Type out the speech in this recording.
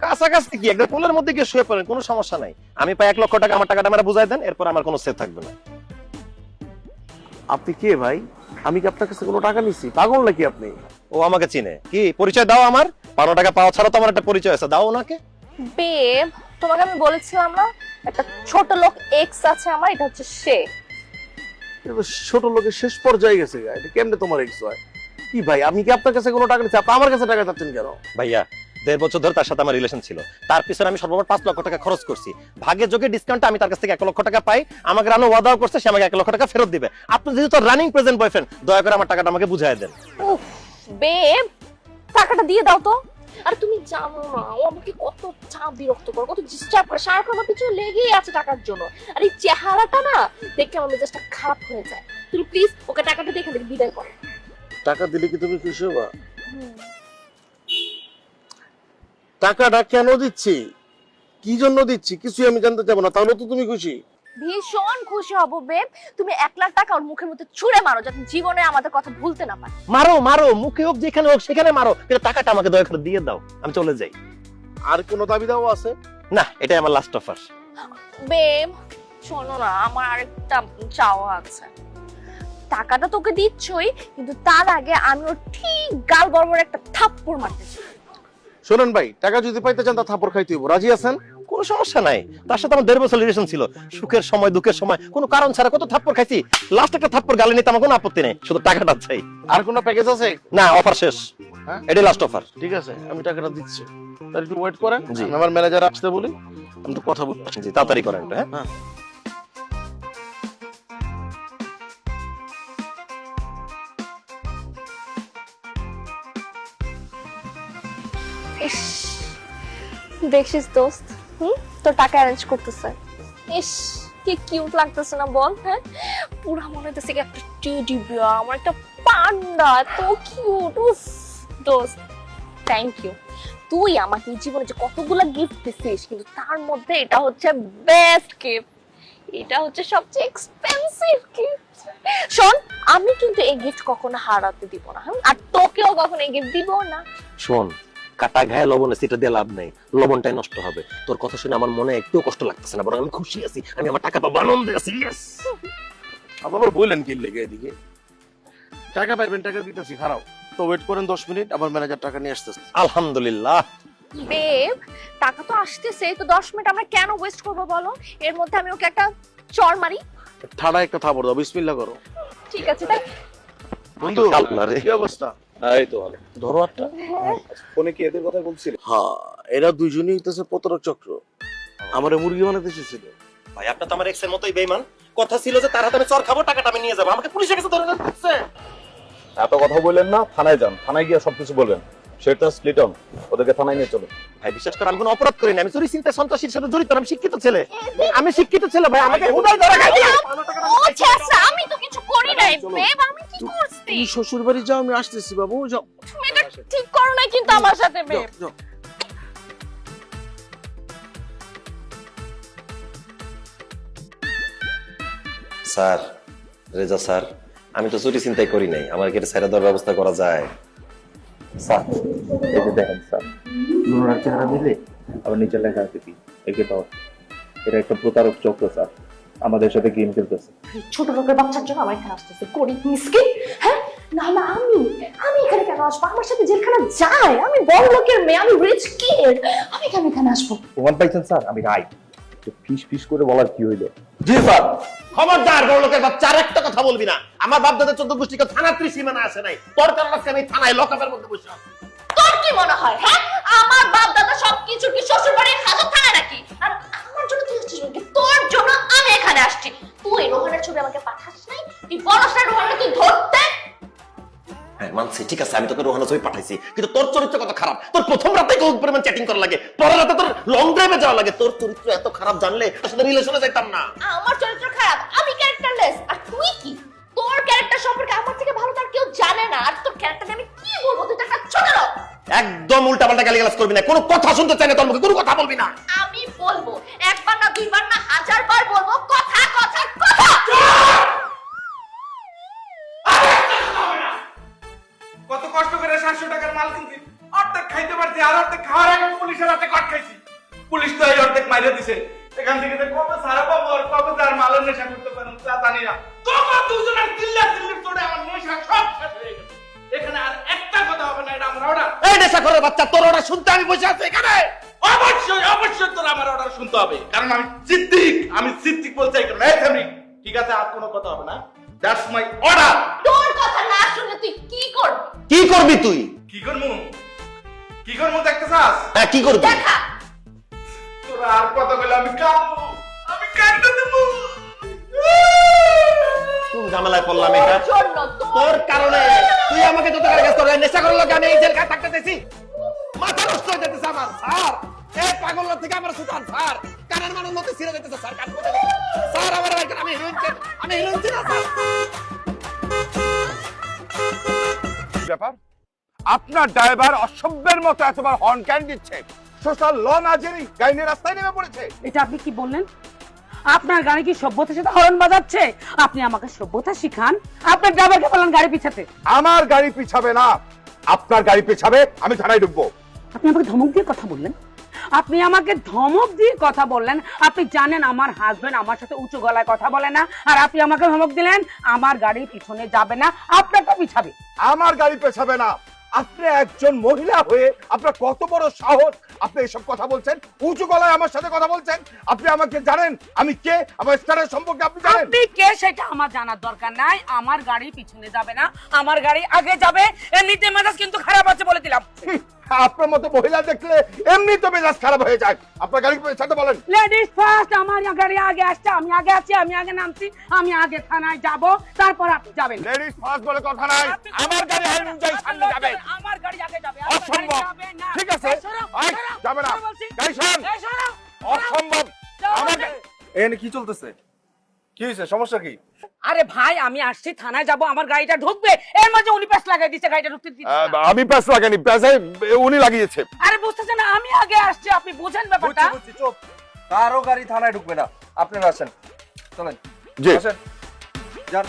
কাছাকাছি কি একটা কোলের মধ্যে গিয়ে শুয়ে পড়েন, কোনো সমস্যা নাই। আমি পাই 1 লক্ষ টাকা, আমার টাকাটা আমার বুঝাই দেন, এরপর আমার কোনো সেভ থাকবে না। আপনি কে ভাই? আমি কি আপনার কাছে কোনো টাকা নিছি? পাগল নাকি আপনি? ও আমাকে চিনে, কি পরিচয় দাও আমার। 15 টাকা পাওয়া ছাড়া তো আমার একটা পরিচয় আছে, দাও ওনাকে। বেব, তোমাকে আমি বলেছিলাম না একটা ছোট লোক এক্স আছে আমার, এটা হচ্ছে সে। এটা তো ছোট লোকের শেষ পর্যায়ে গেছে গা। এটা কেমনে তোমার এক্স হয়? কি ভাই, আমি কি আপনার কাছে কোনো টাকা নিছি? আপনি আমার কাছে টাকা চাচ্ছেন কেন? ভাইয়া 1.5 বছর ধরে তার সাথে আমার রিলেশন ছিল, তার পিছনে আমি সর্বমোট 5 লক্ষ টাকা খরচ করছি। ভাগে যোগে ডিসকাউন্টে আমি তার কাছ থেকে 1 লক্ষ টাকা পাই। আমাকে রানো ওয়াদাও করছে সে আমাকে 1 লক্ষ টাকা ফেরত দিবে। আপনি যেহেতু রানিং প্রেজেন্ট বয়ফ্রেন্ড, দয়া করে আমার টাকাটা আমাকে বুঝাই দেন। উফ বেব, টাকাটা দিয়ে দাও তো। আর তুমি জানো না ও আমাকে কত চাপ বিরক্ত করে, কত ডিস্টার্ব করে, সারাক্ষণ আমার পিছনে লেগেই আছে টাকার জন্য। আর এই চেহারাটা না দেখে আমার মেজাজটা খারাপ হয়ে যায়। তুমি প্লিজ ওকে টাকাটা দেখে দেখে বিদায় করো। টাকা দিলে কি তুমি খুশি হবা? টাকাটা কেন দিচ্ছি, কি জন্য দিচ্ছি কিছুই আমি জানতে চাবো না, তাহলে তো তুমি খুশি। ভীষণ খুশি হব বেব, তুমি 1 লাখ টাকা ওর মুখের মধ্যে ছুঁড়ে মারো যাতে জীবনে আমাদের কথা ভুলতে না পারে। মারো মারো, মুখে হোক যেখানে হোক সেখানে মারো, কিন্তু টাকাটা আমাকে দয়া করে দিয়ে দাও, আমি চলে যাই। আর কোনো দাবি দাওয়া আছে? না, এটাই আমার লাস্ট অফার। বেব শোনো না, আমার আরেকটা চাওয়া আছে। টাকাটা তোকে দিচ্ছই, কিন্তু তার আগে আমি ওর ঠিক গাল বরাবর একটা থাপ্পড় মারতে চাই। শোনেন ভাই, টাকা যদি পাইতে চান তা থাপড় খাইতে হইব, রাজি আছেন? কোনো সমস্যা নাই, তার সাথে আমার 1.5 বছর রিলেশন ছিল। সুখের সময় দুঃখের সময় কোনো কারণ ছাড়া কত থাপ্পড় খাইছি। লাস্ট একটা থাপ্পড় গালে নিতে আমার কোনো আপত্তি নেই, শুধু টাকাটা চাই। আর কোনো প্যাকেজ আছে? না, অফার শেষ, হ্যাঁ? এটাই লাস্ট অফার। ঠিক আছে, আমি টাকাটা দিচ্ছি, তার একটু ওয়েট করেন। জি। আমি আমার ম্যানেজার আসতে বলি, আমি একটু কথা বলি। জি, তাড়াতাড়ি করেন একটু, হ্যাঁ। হ্যাঁ। ইস, দেখছিস দোস্ত, তোর টাকা অ্যারেঞ্জ করতেছে। ইস কি কিউট লাগতেছে না বল? হ্যাঁ, পুরা মনে হইতেছে কি একটা টেডি বিয়ার, আমার একটা পান্ডা, এত কিউট। উফ দোস্ত, থ্যাংক ইউ। তুই আমাকে এই জীবনে যে কতগুলা গিফট দিছিস, কিন্তু তার মধ্যে এটা হচ্ছে বেস্ট গিফট, এটা হচ্ছে সবচেয়ে এক্সপেন্সিভ গিফট। শোন, আমি কিন্তু এই গিফট কখনো হারাতে দিব না, আর তোকেও কখনো এই গিফট দিব না। শোন, কাটা ঘায়ে লবণে সেটা দিয়ে লাভ নাই, লবণটাই নষ্ট হবে। তোর কথা শুনে আমার মনে একটু কষ্ট লাগতেছে না, বরং আমি খুশি আছি, আমি আমার টাকা পাবো, আনন্দে আছি। ইয়েস। আবার বললেন কি লেগে এদিকে? টাকা পাইবেন, টাকা দিতেছি, খারাপ তো ওয়েট করেন 10 মিনিট, আমার ম্যানেজার টাকা নিয়ে আসতেছে। আলহামদুলিল্লাহ। বেব, টাকা তো আসতেছে, তো 10 মিনিট আমরা কেন ওয়েস্ট করবো বলো? এর মধ্যে আমি ওকে একটা চড় মারি। ঠাড়া একটা থাপড় দাও, বিসমিল্লাহ করো। ঠিক আছে তাই। বন্ধু, আল্লাহ রে। কি অবস্থা? এই তো ভালো। ধরো একটা। ফোনে কি এদের কথা বলছিলে? হ্যাঁ, এরা দুইজনই হইতেছে প্রতারক চক্র, আমারে মুরগি বানাতে এসেছিল। ভাই, আপনি তো আমার এক্সের মতোই বেঈমান। কথা ছিল যে তার হাতে আমি চড় খাবো, টাকাটা আমি নিয়ে যাবো, আমাকে পুলিশের কাছে ধরে নিচ্ছে। এত কথা বললেন না, থানায় যান, থানায় গিয়ে সবকিছু বলবেন। সেটা লিটন, ওদেরকে থানায় নিয়ে চলো। ভাই বিশ্বাস করে আমি কোনো অপরাধ করিনি, আমি চুরি চিন্তা সন্ত্রাসীর সাথে জড়িত না, আমি শিক্ষিত ছেলে। আমি শিক্ষিত ছেলে ভাই, আমাকে হুদাই ধরে খাই। ও আচ্ছা, আমি তো কিছু করি নাই বেব, আমি কি করছি? তুমি শ্বশুর বাড়ি যাও, আমি আসতেছি বাবু, যাও তুমি এটা ঠিক করো নাই কিন্তু আমার সাথে বেব। যাও। স্যার, রেজা স্যার, আমি তো চুরি চিন্তাই করি নাই, আমার কি এটা ছেড়ে দেওয়ার ব্যবস্থা করা যায়? স্যার, এই যে দেখেন স্যার, নুরার চেহারা দিলে আবার নিচে লেখা আছে কি, একে পাওয়া। এটা একটা প্রতারক চক্র স্যার, আমাদের সাথে গেম খেলতেছে। ছোট লোকের বাচ্চার জন্য আমার এখানে আসতেছে, গরিব মিসকিন। হ্যাঁ, না না, আমি এখানে কেন আসবো? আমার সাথে জেলখানা যায়, আমি বড় লোকের মেয়ে, আমি রিচ কিড, আমি কেন এখানে আসবো? প্রমাণ পাইছেন স্যার? আমি রাই। ফিস ফিস করে বলার কি হইলো? জি স্যার। খবরদার বড় লোকের বাচ্চা, আর একটা কথা বলবি না। আমার বাপ দাদা 14 গোষ্ঠীকে থানার ত্রিসীমানা আসে নাই, তোর কারণে আজকে আমি থানায় লকআপের মধ্যে বসে আছি। তোর কি মনে হয়? হ্যাঁ, আমার বাপ দাদা সবকিছু কি শ্বশুর বাড়ির হাজত থানা নাকি? আর আমার জন্য তুই আসছিস নাকি? তোর জন্য আমি এখানে আসছি। তুই রোহনের ছবি আমাকে পাঠাস নাই, তুই বলস না রোহনকে তুই ধরতে। হ্যাঁ মানছি, ঠিক আছে, আমি তোকে রোহানা ছবি পাঠাইছি, কিন্তু তোর চরিত্র কত খারাপ। তোর প্রথম রাতে কোন পরিমাণ চ্যাটিং করা লাগে, পরের রাতে তোর লং ড্রাইভে যাওয়া লাগে। তোর চরিত্র এত খারাপ জানলে তোর সাথে রিলেশনে যাইতাম না। আমার চরিত্র খারাপ, আমি ক্যারেক্টারলেস, আর তুই কি? তোর ক্যারেক্টার সম্পর্কে আমার থেকে ভালো তার কেউ জানে না, আর তোর ক্যারেক্টার আমি কি বলবো? তুই তো একটা ছোট লোক। একদম উল্টাপাল্টা গালিগালাজ করবি না, কোনো কথা শুনতে চাই না তোর মুখে, কোনো কথা বলবি না। আমি বলবো, একবার না দুইবার না 1000 বার বলবো, কথা কথা কথা। কত কষ্ট করে 700 টাকার মাল কিনছি, অর্ধেক খাইতে পারছি, আর অর্ধেক খাওয়ার আগে পুলিশের হাতে কট খাইছি। অর্ধেক মাইরে দিছে এখান থেকে যে কবে সারা পাবো আর কবে তার মালের নেশা করতে পারেন তা জানি না তোমার দুজনের চিল্লা চিল্লির তোড়ে আমার নেশা সব শেষ হয়ে গেছে এখানে আর একটা কথা হবে না এটা আমার অর্ডার এই নেশা করে বাচ্চা, তোর অর্ডার শুনতে আমি বসে আছি এখানে। অবশ্যই অবশ্যই তোর আমার অর্ডার শুনতে হবে কারণ আমি সিদ্দিক বলতে এই কারণে এই থামি ঠিক আছে আর কোনো কথা হবে না দ্যাটস মাই অর্ডার তোর কথা না শুনে তুই কি করবি? কি করবি তুই? কি করবো দেখতে চাস হ্যাঁ কি করবি? দেখা তোরা আর কথা বলে আমি কাঁদতে দেবো কোন ঝামেলায় পড়লাম এটা? জন্য তোর কারণে তুই আমাকে যত করে গেছ, তোর নেশা করার লোক আমি এই জেল খাট থাকতে দিছি। মাথা নষ্ট হয়ে যেতেছে আমার স্যার। এই পাগল থেকে আমার সুতান স্যার, কানের মানুষ মতো ছিঁড়ে যেতেছে স্যার, কান পড়ে গেছে। স্যার আমার আমি হিরোইন ছিল স্যার। ব্যাপার আপনার ড্রাইভার অসভ্যের মতো এতবার হর্ন কেন দিচ্ছে? সোশ্যাল ল না জেনে গাড়ি নিয়ে রাস্তায় নেমে পড়েছে। এটা আপনি কি বললেন? আপনার গাড়ি কি সভ্যতার সাথে হর্ন বাজাচ্ছে? আপনি আমাকে সভ্যতা শিখান। আপনার ড্রাইভারকে বলেন গাড়ি পিছাতে। আমার গাড়ি পিছাবে না, আপনার গাড়ি পিছাবে, আমি থানায় ঢুকবো। আপনি আমাকে ধমক দিয়ে কথা বললেন। আপনি জানেন আমার হাজবেন্ড আমার সাথে উঁচু গলায় কথা বলে না, আর আপনি আমাকে ধমক দিলেন আমার গাড়ির পিছনে যাবে না, আপনারটা পিছাবে। আমার গাড়ি পেছাবে না। আপনি একজন মহিলা হয়ে আপনার কত বড় সাহস, আপনি এসব কথা বলছেন, উঁচু গলায় আমার সাথে কথা বলছেন। আপনি আমাকে জানেন আমি কে, আমার স্টারের সম্পর্কে আপনি জানেন? আপনি কে সেটা আমার জানার দরকার নাই। আমার গাড়ি পিছনে যাবে না, আমার গাড়ি আগে যাবে। এমনিতে মেজাজ কিন্তু খারাপ আছে বলে দিলাম। আপনার মতো মহিলা দেখলে এমনি তো মেজাজ খারাপ হয়ে যায়। আপনার গাড়ি পেছাতে বলেন। লেডিস ফার্স্ট, আমার গাড়ি আগে আসছে, আমি আগে আছি, আমি আগে নামছি, আমি আগে থানায় যাব, তারপর আপনি যাবেন। লেডিস ফার্স্ট বলে কথা নাই, আমার গাড়ি অনুযায়ী সামনে যাবে। আমার গাড়ি আগে যাবে। অসম্ভব। ঠিক আছে, যাবে না, গাড়ি সরান। অসম্ভব। আমার এখানে কি চলতেছে কি হয়েছে সমস্যা কি আরে ভাই আমি আসছি, থানায় যাব, আমার গাড়িটা ঢুকবে, এর মাঝে উনি প্যাস লাগাই দিচ্ছে, গাড়িটা ঢুকতে দিচ্ছে না। আমি প্যাস লাগাইনি, প্যাসে উনি লাগিয়েছে। আরে বুঝতেছেন না, আমি আগে আসছি, আপনি বুঝেন ব্যাপারটা। চুপ কারো গাড়ি থানায় ঢুকবে না আপনারা আসেন চলেন জি আসেন যান